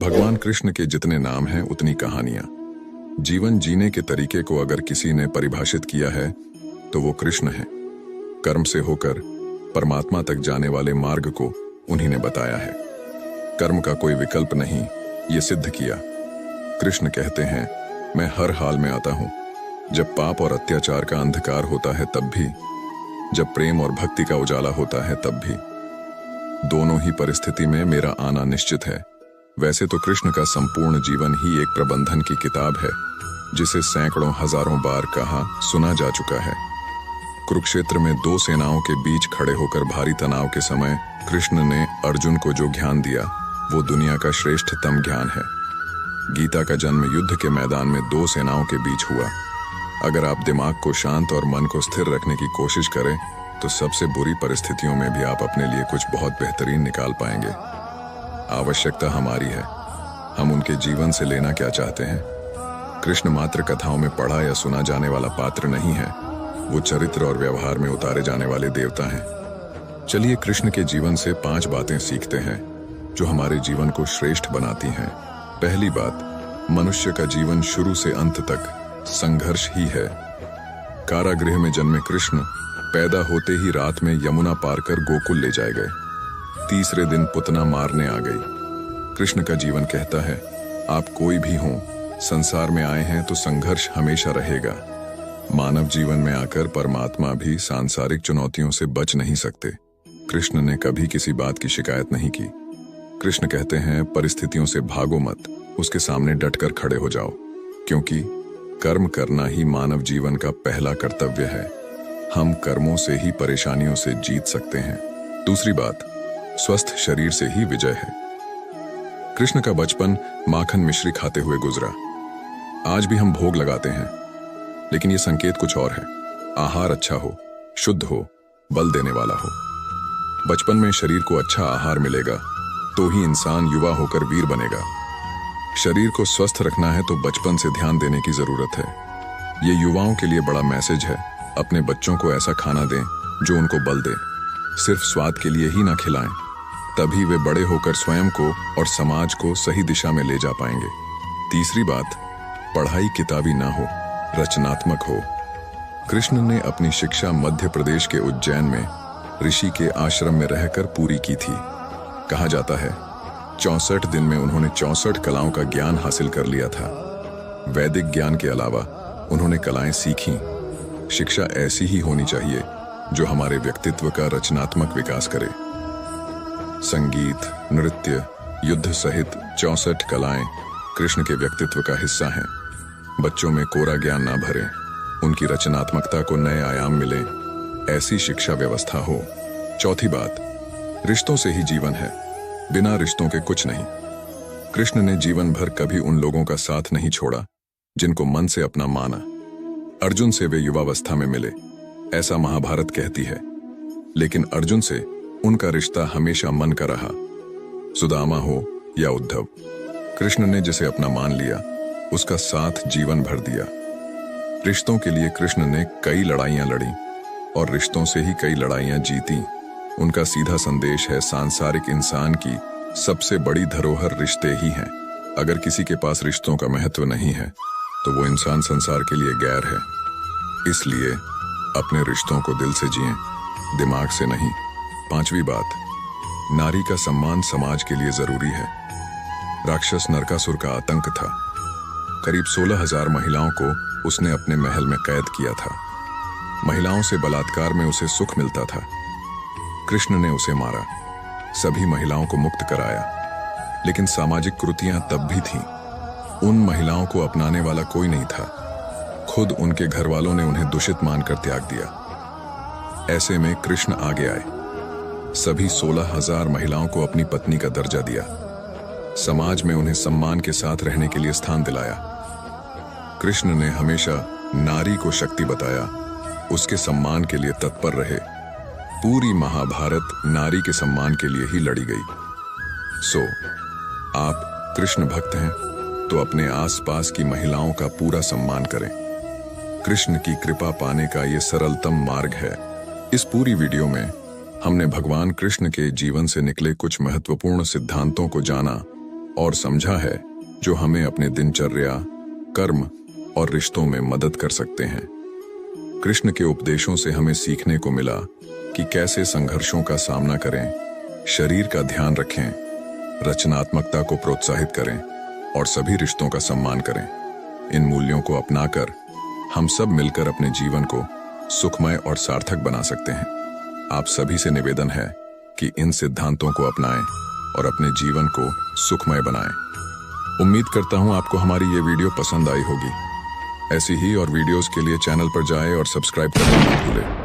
भगवान कृष्ण के जितने नाम हैं उतनी कहानियां। जीवन जीने के तरीके को अगर किसी ने परिभाषित किया है तो वो कृष्ण है। कर्म से होकर परमात्मा तक जाने वाले मार्ग को उन्हीं ने बताया है। कर्म का कोई विकल्प नहीं, ये सिद्ध किया। कृष्ण कहते हैं, मैं हर हाल में आता हूं, जब पाप और अत्याचार का अंधकार होता है तब भी, जब प्रेम और भक्ति का उजाला होता है तब भी। दोनों ही परिस्थिति में मेरा आना निश्चित है। वैसे तो कृष्ण का संपूर्ण जीवन ही एक प्रबंधन की किताब है, जिसे सैकड़ों हजारों बार कहा सुना जा चुका है। कुरुक्षेत्र में दो सेनाओं के बीच खड़े होकर भारी तनाव के समय कृष्ण ने अर्जुन को जो ज्ञान दिया वो दुनिया का श्रेष्ठतम ज्ञान है। गीता का जन्म युद्ध के मैदान में दो सेनाओं के बीच हुआ। अगर आप दिमाग को शांत और मन को स्थिर रखने की कोशिश करें तो सबसे बुरी परिस्थितियों में भी आप अपने लिए कुछ बहुत बेहतरीन निकाल पाएंगे। आवश्यकता हमारी है, हम उनके जीवन से लेना क्या चाहते हैं। कृष्ण मात्र कथाओं में पढ़ा या सुना जाने वाला पात्र नहीं है, वो चरित्र और व्यवहार में उतारे जाने वाले देवता हैं। चलिए कृष्ण के जीवन से 5 बातें सीखते हैं जो हमारे जीवन को श्रेष्ठ बनाती हैं। पहली बात, मनुष्य का जीवन शुरू से अंत तक संघर्ष ही है। कारागृह में जन्मे कृष्ण पैदा होते ही रात में यमुना पार कर गोकुल ले जाए गए। तीसरे दिन पुतना मारने आ गई। कृष्ण का जीवन कहता है, आप कोई भी हों, संसार में आए हैं तो संघर्ष हमेशा रहेगा। मानव जीवन में आकर परमात्मा भी सांसारिक चुनौतियों से बच नहीं सकते। कृष्ण ने कभी किसी बात की शिकायत नहीं की। कृष्ण कहते हैं, परिस्थितियों से भागो मत, उसके सामने डटकर खड़े हो जाओ, क्योंकि कर्म करना ही मानव जीवन का पहला कर्तव्य है। हम कर्मों से ही परेशानियों से जीत सकते हैं। दूसरी बात, स्वस्थ शरीर से ही विजय है। कृष्ण का बचपन माखन मिश्री खाते हुए गुजरा। आज भी हम भोग लगाते हैं, लेकिन ये संकेत कुछ और है। आहार अच्छा हो, शुद्ध हो, बल देने वाला हो। बचपन में शरीर को अच्छा आहार मिलेगा तो ही इंसान युवा होकर वीर बनेगा। शरीर को स्वस्थ रखना है तो बचपन से ध्यान देने की जरूरत है। ये युवाओं के लिए बड़ा मैसेज है। अपने बच्चों को ऐसा खाना दें जो उनको बल दे। सिर्फ स्वाद के लिए ही ना खिलाएं, तभी वे बड़े होकर स्वयं को और समाज को सही दिशा में ले जा पाएंगे। तीसरी बात, पढ़ाई किताबी ना हो, रचनात्मक हो। कृष्ण ने अपनी शिक्षा मध्य प्रदेश के उज्जैन में ऋषि के आश्रम में रहकर पूरी की थी। कहा जाता है 64 दिन में उन्होंने 64 कलाओं का ज्ञान हासिल कर लिया था। वैदिक ज्ञान के अलावा उन्होंने कलाएं सीखीं। शिक्षा ऐसी ही होनी चाहिए जो हमारे व्यक्तित्व का रचनात्मक विकास करे। संगीत, नृत्य, युद्ध सहित 64 कलाएं कृष्ण के व्यक्तित्व का हिस्सा हैं। बच्चों में कोरा ज्ञान ना भरें, उनकी रचनात्मकता को नए आयाम मिले, ऐसी शिक्षा व्यवस्था हो। चौथी बात, रिश्तों से ही जीवन है, बिना रिश्तों के कुछ नहीं। कृष्ण ने जीवन भर कभी उन लोगों का साथ नहीं छोड़ा जिनको मन से अपना माना। अर्जुन से वे युवावस्था में मिले, ऐसा महाभारत कहती है, लेकिन अर्जुन से उनका रिश्ता हमेशा मन का रहा। सुदामा हो या उद्धव, कृष्ण ने जिसे अपना मान लिया उसका साथ जीवन भर दिया। रिश्तों के लिए कृष्ण ने कई लड़ाइयां लड़ी और रिश्तों से ही कई लड़ाइयां जीती। उनका सीधा संदेश है, सांसारिक इंसान की सबसे बड़ी धरोहर रिश्ते ही हैं। अगर किसी के पास रिश्तों का महत्व नहीं है तो वो इंसान संसार के लिए गैर है। इसलिए अपने रिश्तों को दिल से जिएं, दिमाग से नहीं। पांचवी बात, नारी का सम्मान समाज के लिए जरूरी है। राक्षस नरकासुर का आतंक था। करीब 16,000 महिलाओं को उसने अपने महल में कैद किया था। महिलाओं से बलात्कार में उसे सुख मिलता था। कृष्ण ने उसे मारा, सभी महिलाओं को मुक्त कराया, लेकिन सामाजिक कुरीतियां तब भी थीं। उन महिलाओं को अपनाने वाला कोई नहीं था। खुद उनके घर वालों ने उन्हें दूषित मानकर त्याग दिया। ऐसे में कृष्ण आगे आए, सभी 16,000 महिलाओं को अपनी पत्नी का दर्जा दिया। समाज में उन्हें सम्मान के साथ रहने के लिए स्थान दिलाया। कृष्ण ने हमेशा नारी को शक्ति बताया, उसके सम्मान के लिए तत्पर रहे। पूरी महाभारत नारी के सम्मान के लिए ही लड़ी गई। आप कृष्ण भक्त हैं तो अपने आसपास की महिलाओं का पूरा सम्मान करें। कृष्ण की कृपा पाने का ये सरलतम मार्ग है। इस पूरी वीडियो में हमने भगवान कृष्ण के जीवन से निकले कुछ महत्वपूर्ण सिद्धांतों को जाना और समझा है जो हमें अपने दिनचर्या, कर्म और रिश्तों में मदद कर सकते हैं। कृष्ण के उपदेशों से हमें सीखने को मिला कि कैसे संघर्षों का सामना करें, शरीर का ध्यान रखें, रचनात्मकता को प्रोत्साहित करें और सभी रिश्तों का सम्मान करें। इन मूल्यों को अपनाकर हम सब मिलकर अपने जीवन को सुखमय और सार्थक बना सकते हैं। आप सभी से निवेदन है कि इन सिद्धांतों को अपनाएं और अपने जीवन को सुखमय बनाएं। उम्मीद करता हूं आपको हमारी ये वीडियो पसंद आई होगी। ऐसी ही और वीडियोस के लिए चैनल पर जाएं और सब्सक्राइब करना मत भूलें।